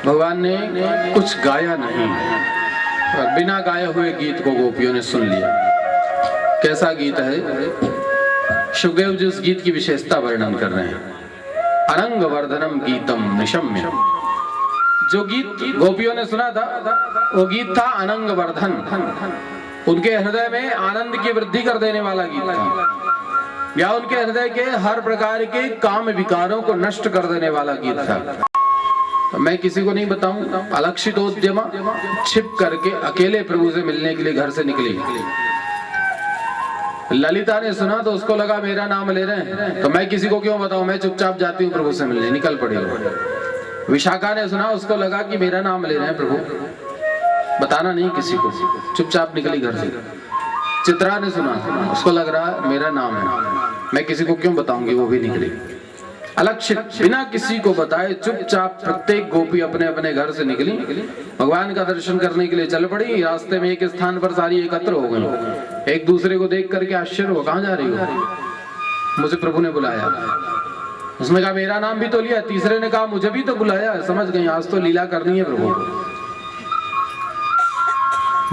भगवान ने कुछ गाया नहीं और बिना गाए हुए गीत को गोपियों ने सुन लिया। कैसा गीत है? शुकदेव जी उस गीत की विशेषता वर्णन कर रहे हैं। अनंग वर्धनम गीतम निशम्य। जो गीत गोपियों ने सुना था वो गीत था अनंग वर्धन, उनके हृदय में आनंद की वृद्धि कर देने वाला गीत था, या उनके हृदय के हर प्रकार के काम विकारों को नष्ट कर देने वाला गीत था। तो मैं किसी को नहीं बताऊं, अलक्षितोद्यमा छिप करके अकेले प्रभु से मिलने के लिए घर से निकली। ललिता ने सुना तो उसको लगा मेरा नाम ले रहे हैं, तो मैं किसी को क्यों बताऊं, मैं चुपचाप जाती हूँ प्रभु से मिलने, निकल पड़ी। विशाखा ने सुना, उसको लगा कि मेरा नाम ले रहे हैं प्रभु, बताना नहीं किसी को, चुपचाप निकली घर से। चित्रा ने सुना, उसको लग रहा मेरा नाम है, मैं किसी को क्यों बताऊंगी, वो भी निकली। अलक्षित बिना किसी को बताए चुपचाप प्रत्येक गोपी अपने अपने घर से निकली, भगवान का दर्शन करने के लिए चल पड़ी। रास्ते में एक स्थान पर सारी एकत्र हो गई, एक दूसरे को देख करके आश्चर्य हो, कहां जा रही हो? मुझे प्रभु ने बुलाया। उसने कहा मेरा नाम भी तो लिया। तीसरे ने कहा मुझे भी तो बुलाया। समझ गई आज तो लीला करनी है प्रभु।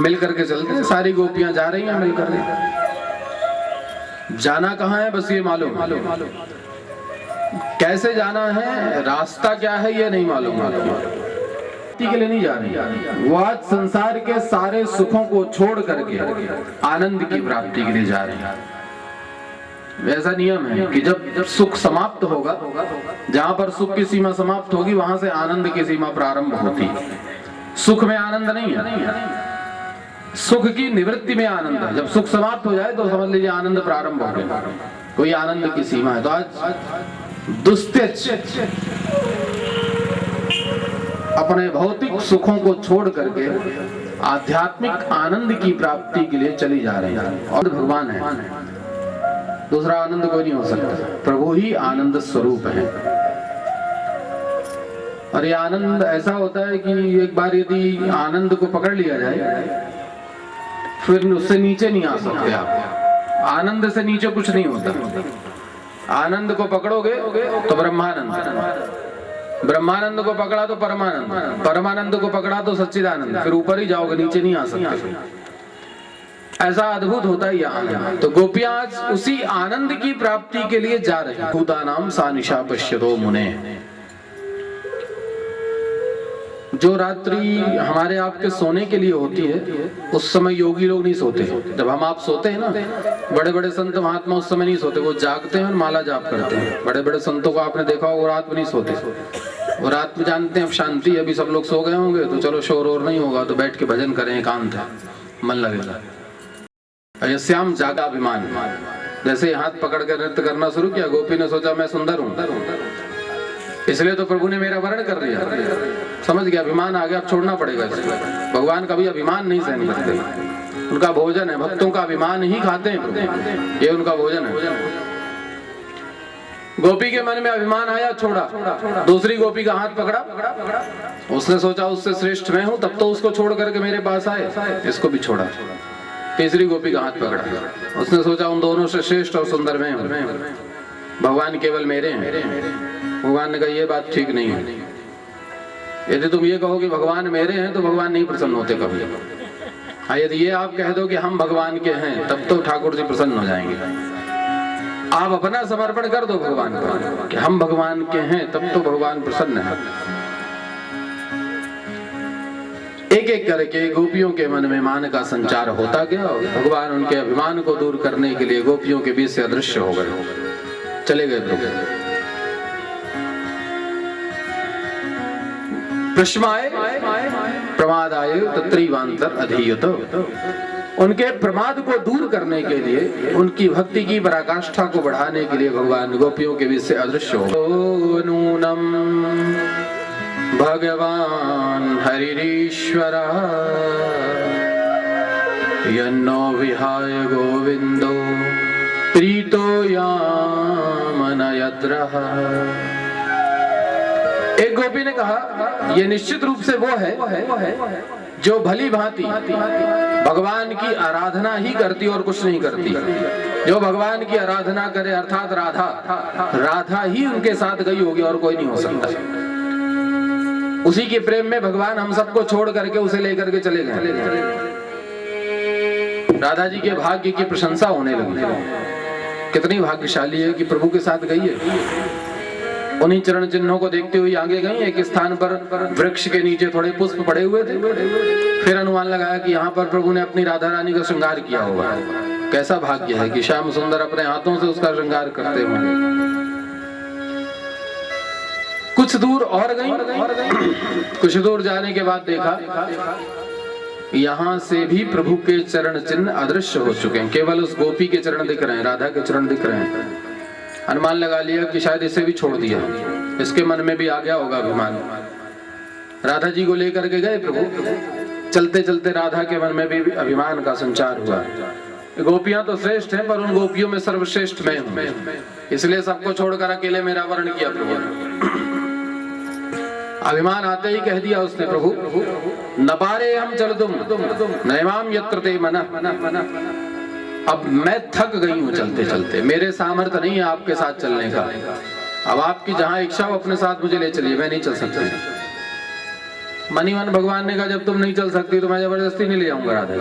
मिल करके चलते हैं, सारी गोपियां जा रही हैं मिल करके। जाना कहाँ है बस ये मालूम, कैसे जाना है, रास्ता क्या है ये नहीं मालूम। के लिए नहीं जा रही, वो आज संसार के सारे सुखों को छोड़ करके आनंद की प्राप्ति के लिए जा रही है। ऐसा नियम है कि जब सुख समाप्त होगा, जहां पर सुख की सीमा समाप्त होगी वहां से आनंद की सीमा प्रारंभ होती है। सुख में आनंद नहीं है, सुख की निवृत्ति में आनंद है। जब सुख समाप्त हो जाए तो समझ लीजिए आनंद प्रारंभ हो गया, कोई आनंद की सीमा है। तो आज दुस्त्यज अपने भौतिक सुखों को छोड़ करके आध्यात्मिक आनंद की प्राप्ति के लिए चली जा रही है। और भगवान है, दूसरा आनंद कोई नहीं हो सकता, प्रभु ही आनंद स्वरूप है। और ये आनंद ऐसा होता है कि एक बार यदि आनंद को पकड़ लिया जाए फिर उससे नीचे नहीं आ सकते आप। आनंद से नीचे कुछ नहीं होता। आनंद को पकड़ोगे तो ब्रह्मानंद, ब्रह्मानंद को पकड़ा तो परमानंद, परमानंद को पकड़ा तो सच्चिदानंद, फिर ऊपर ही जाओगे, नीचे नहीं आ सकते। ऐसा अद्भुत होता है यह आनंद। तो गोपियां आज उसी आनंद की प्राप्ति के लिए जा रही। भूतानाम सा निशा पश्यतो मुने। जो रात्रि हमारे आपके सोने के लिए होती है उस समय योगी लोग नहीं सोते। जब हम आप सोते हैं ना, बड़े बड़े संत महात्मा उस समय नहीं सोते, वो जागते हैं और माला जाप करते हैं। बड़े बड़े संतों को आपने देखा होगा, वो रात में नहीं सोते। वो रात में जानते हैं अब शांति, अभी सब लोग सो गए होंगे तो चलो शोर और नहीं होगा तो बैठ के भजन करें, एकांत है, मन लगेगा। श्याम जागा अभिमान, जैसे हाथ पकड़ कर नृत्य करना शुरू किया, गोपी ने सोचा मैं सुंदर हूँ, इसलिए तो प्रभु ने मेरा वर्ण कर दिया। समझ गया, अभिमान आ गया, अब छोड़ना पड़ेगा इसको। भगवान कभी अभिमान नहीं सहन करते, उनका भोजन है, भक्तों का अभिमान ही खाते हैं, ये उनका भोजन है। गोपी के मन में अभिमान आया, छोड़ा। दूसरी गोपी का हाथ पकड़ा, उसने सोचा उससे श्रेष्ठ मैं हूं, तब तो उसको छोड़ करके मेरे पास आए, इसको भी छोड़ा। तीसरी गोपी का हाथ पकड़ा, उसने सोचा उन दोनों से श्रेष्ठ और सुंदर मैं हूं, भगवान केवल मेरे हैं। भगवान ने कहा ये बात ठीक नहीं है। यदि तुम ये कहो कि भगवान मेरे हैं तो भगवान नहीं प्रसन्न होते कभी। हाँ, यदि ये आप कह दो कि हम भगवान के हैं तब तो ठाकुर जी प्रसन्न हो जाएंगे। आप अपना समर्पण कर दो भगवान को कि हम भगवान के हैं, तब तो भगवान प्रसन्न है। एक एक करके गोपियों के मन में मान का संचार होता गया और भगवान उनके अभिमान को दूर करने के लिए गोपियों के बीच से अदृश्य हो गए, चले गए प्रभु। प्रश्माय प्रमादाय तत्रीवांतर अधीयत। उनके प्रमाद को दूर करने के लिए, उनकी भक्ति की पराकाष्ठा को बढ़ाने के लिए भगवान गोपियों के बीच से अदृश्य हो। नूनम भगवान हरिरीश्वर यन्नो विहाय गोविंदो प्रीतो यामनयद्रः। एक गोपी ने कहा ये निश्चित रूप से वो है जो भली भांति भगवान की आराधना ही करती और कुछ नहीं करती। जो भगवान की आराधना करे अर्थात राधा ही उनके साथ गई होगी और कोई नहीं हो सकता। उसी के प्रेम में भगवान हम सबको छोड़ करके उसे लेकर के चले गए। राधा जी के भाग्य की प्रशंसा होने लगी। कितनी भाग्यशाली है कि प्रभु के साथ गई है। उन्हीं चरण चिन्हों को देखते हुए आगे गई। एक स्थान पर वृक्ष के नीचे थोड़े पुष्प पड़े हुए थे, फिर अनुमान लगाया कि यहाँ पर प्रभु ने अपनी राधा रानी का श्रृंगार किया होगा। कैसा भाग्य है कि श्याम सुंदर अपने हाथों से उसका श्रृंगार करते हुए। कुछ दूर और गई। कुछ दूर जाने के बाद देखा यहाँ से भी प्रभु के चरण चिन्ह अदृश्य हो चुके हैं, केवल उस गोपी के चरण दिख रहे हैं, राधा के चरण दिख रहे हैं। अनुमान लगा लिया कि शायद इसे भी छोड़ दिया, इसके मन में भी आ गया होगा अभिमान। राधा जी को लेकर के गए प्रभु। चलते चलते राधा के मन में भी अभिमान का संचार हुआ। गोपियां तो श्रेष्ठ हैं पर उन गोपियों में सर्वश्रेष्ठ मैं हूं, इसलिए सबको छोड़कर अकेले मेरा वर्ण किया प्रभु ने। अभिमान आते ही कह दिया उसने, प्रभु न पारे हम चल तुम नैवाम यत्र ते मनः। अब मैं थक गई हूँ चलते चलते, मेरे सामर्थ्य नहीं है आपके साथ चलने का। अब आपकी जहाँ इच्छा हो अपने साथ मुझे ले चलिए, मैं नहीं चल सकती। मनी मन भगवान ने कहा जब तुम नहीं चल सकती तो मैं जबरदस्ती नहीं ले जाऊंगा राधा।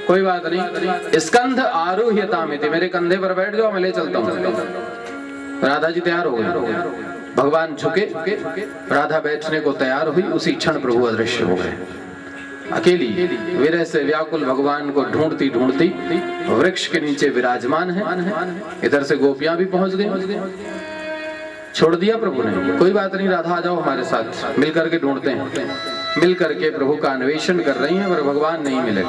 कोई बात नहीं, स्कंध आरोह्यता में थे, मेरे कंधे पर बैठ जाओ, मैं ले चलता हूँ। राधा जी तैयार हो गए। भगवान झुके, राधा बैठने को तैयार हुई। उसी क्षण प्रभु अदृश्य हो गए। अकेली विरह से व्याकुल भगवान को ढूंढती ढूंढती वृक्ष के नीचे विराजमान है। इधर से गोपियां भी पहुंच गई। छोड़ दिया प्रभु ने, कोई बात नहीं राधा आ जाओ हमारे साथ, मिल करके ढूंढते हैं। मिल करके प्रभु का अन्वेषण कर रही हैं पर भगवान नहीं मिले।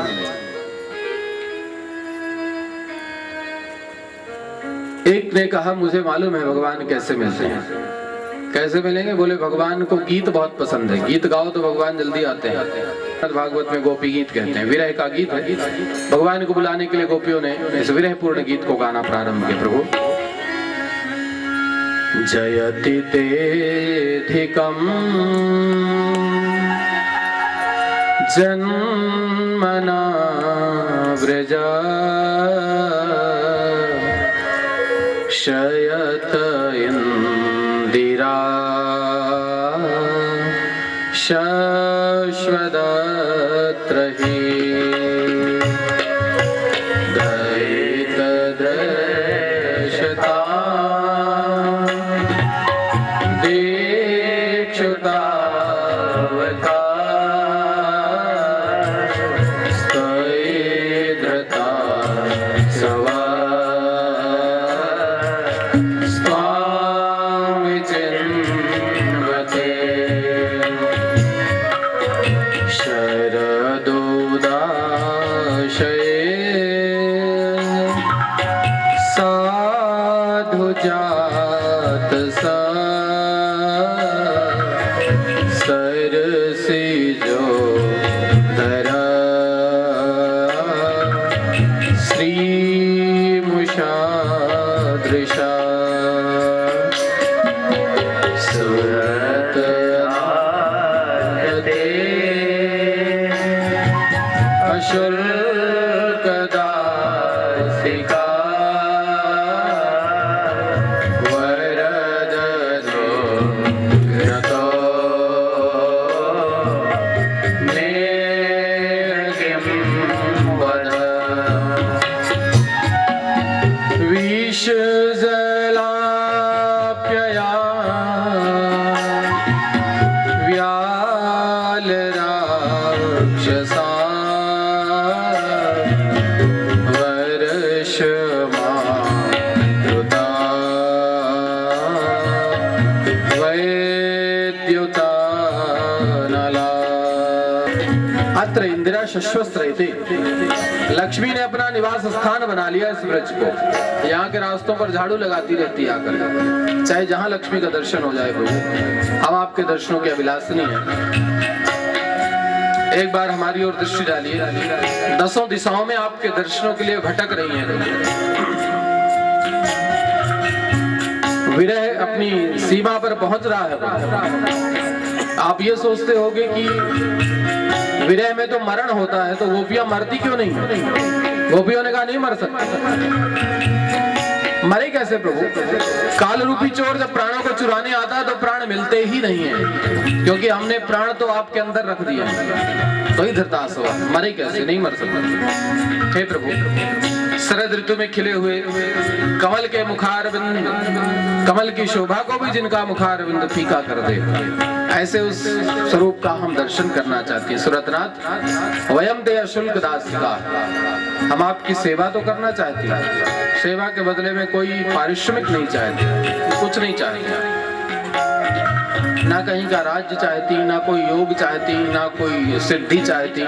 एक ने कहा मुझे मालूम है भगवान कैसे मिलते हैं, कैसे मिलेंगे? बोले भगवान को गीत बहुत पसंद है, गीत गाओ तो भगवान जल्दी आते हैं। भागवत में गोपी गीत कहते हैं, विरह का गीत है। भगवान को बुलाने के लिए गोपियों ने इस विरह पूर्ण गीत को गाना प्रारंभ किया। प्रभु जयति तेधिकम् जन्मना व्रजा शयत इंदिरा शश्वदत्रहि दयितदृशता दीक्षुतावता स्थैर्यता सवा स्वामि चिन्वते शरदोदाशये साधु जात सा सरसी जो धरा श्रीमुषादृशा सुरत आगते अशुल्कदासिका वरदनो घ्नतो नेगिं वद विषजलाप्यया व्यालराक्षसा वर्षमारुता वैद्युतानला। अत्र इंदिरा शश्वस्त्रयते। लक्ष्मी ने अपना निवास स्थान बना लिया इस ब्रज को। यहाँ के रास्तों पर झाड़ू लगाती रहती है आकर, चाहे जहाँ लक्ष्मी का दर्शन हो जाए। प्रभु हम आपके दर्शनों के अभिलाषणी हैं, एक बार हमारी ओर दृष्टि डालिए। दसों दिशाओं में आपके दर्शनों के लिए भटक रही हैं। विरह अपनी सीमा पर पहुंच रहा है। आप ये सोचते होंगे कि विरह में तो मरण होता है, तो गोपियां मरती क्यों नहीं? गोपियों ने कहा नहीं मर सकती। मरे कैसे प्रभु? काल रूपी चोर जब प्राणों को चुराने आता है तो प्राण मिलते ही नहीं है, क्योंकि हमने प्राण तो आपके अंदर रख दिया है। तो ही धृतराष्ट्र हुआ, मरे कैसे? नहीं मर सकते। हे प्रभु, शरद ऋतु में खिले हुए कमल के मुखारविंद, कमल की शोभा को भी जिनका मुखारविंद फीका कर दे, ऐसे उस स्वरूप का हम दर्शन करना चाहते हैं। सुरतनाथ वयम ते अशुल्क दासिका, हम आपकी सेवा तो करना चाहते हैं, सेवा के बदले में कोई पारिश्रमिक नहीं चाहते, कुछ नहीं चाहते। ना कहीं का राज्य चाहती, ना कोई योग चाहती, ना कोई सिद्धि चाहती,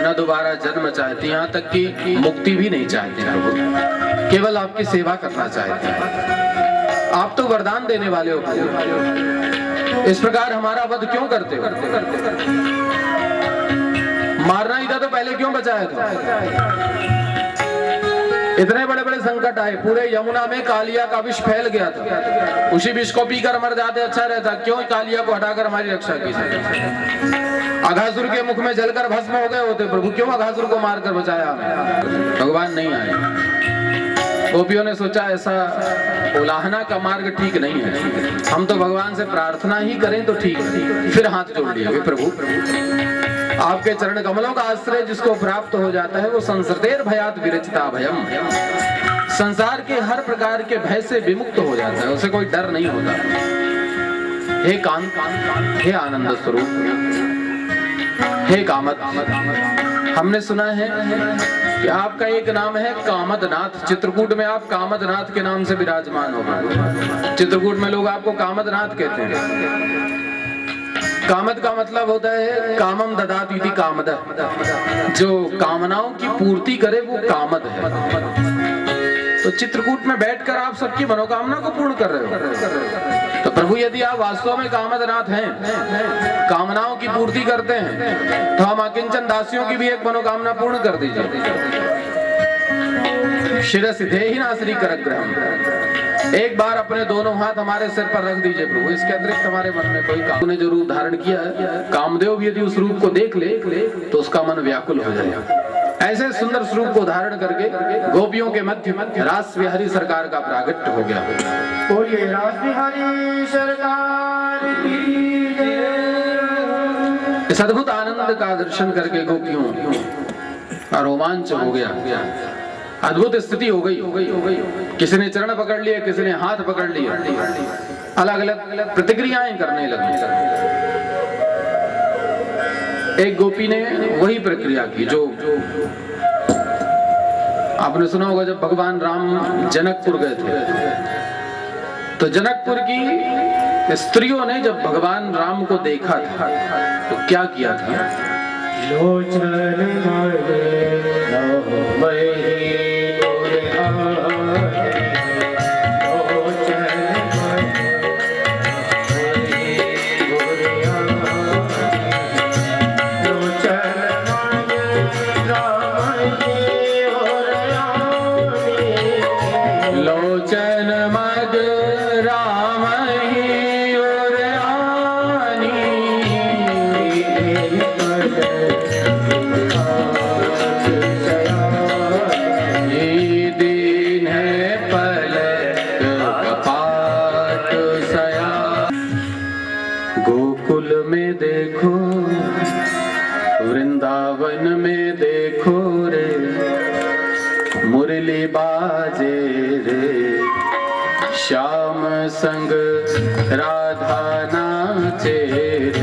ना दोबारा जन्म चाहती, यहाँ तक कि मुक्ति भी नहीं चाहती प्रभु। केवल आपकी सेवा करना चाहते हैं। आप तो वरदान देने वाले हो प्रभु, इस प्रकार हमारा वध क्यों करते हो? मारना ही था तो पहले क्यों बचाया था? इतने बड़े बड़े संकट आए, पूरे यमुना में कालिया का विष फैल गया था, उसी विष को पीकर मर जाते अच्छा रहता। क्यों कालिया को हटाकर हमारी रक्षा की? अघासुर के मुख में जलकर भस्म हो गए होते प्रभु, क्यों अघासुर को मारकर बचाया हमें? भगवान नहीं आए। गोपियों ने सोचा ऐसा उलाहना का मार्ग ठीक नहीं है, हम तो भगवान से प्रार्थना ही करें तो ठीक है। फिर हाथ जोड़ लिए, प्रभु आपके चरण कमलों का आश्रय जिसको प्राप्त हो जाता है वो संसर्तेर भयात विरचिता भयम, संसार के हर प्रकार के भय से विमुक्त हो जाता है, उसे कोई डर नहीं होता। हे कांत, हे आनंद स्वरूप, हे कामत, हमने सुना है कि आपका एक नाम है कामदनाथ। चित्रकूट में आप कामदनाथ के नाम से विराजमान हो। चित्रकूट में लोग आपको कामदनाथ कहते हैं। कामद का मतलब होता है कामम ददाति इति कामद, जो कामनाओं की पूर्ति करे वो कामद है। तो चित्रकूट में बैठकर आप सबकी मनोकामना को पूर्ण कर रहे हो। तो प्रभु यदि आप वास्तव में कामदनाथ हैं, कामनाओं की पूर्ति करते हैं, तो हम अकिंचन दासियों की भी एक मनोकामना पूर्ण कर दीजिए। शिरसि देहि न श्री करग्रहम्, एक बार अपने दोनों हाथ हमारे सिर पर रख दीजिए प्रभु। इसके अतिरिक्त हमारे मन में कोई काम ने जो रूप धारण किया है, कामदेव भी यदि उस रूप को देख ले तो उसका मन व्याकुल हो जाएगा। ऐसे सुंदर स्वरूप को धारण करके गोपियों के मध्य रास बिहारी सरकार का प्रागट्य हो गया। बोलिए रास बिहारी सरकार की जय। इस अद्भुत आनंद का दर्शन करके गोपियों का रोमांच हो गया, अद्भुत स्थिति हो गई। किसी ने चरण पकड़ लिए, किसी ने हाथ पकड़ लिया, अलग अलग प्रतिक्रियाएं करने लगी। एक गोपी ने वही प्रक्रिया की जो आपने सुना होगा, जब भगवान राम जनकपुर गए थे तो जनकपुर की स्त्रियों ने जब भगवान राम को देखा था तो क्या किया था? वृंदावन में देखो रे, मुरली बाजे रे, श्याम संग राधा नाचे रे।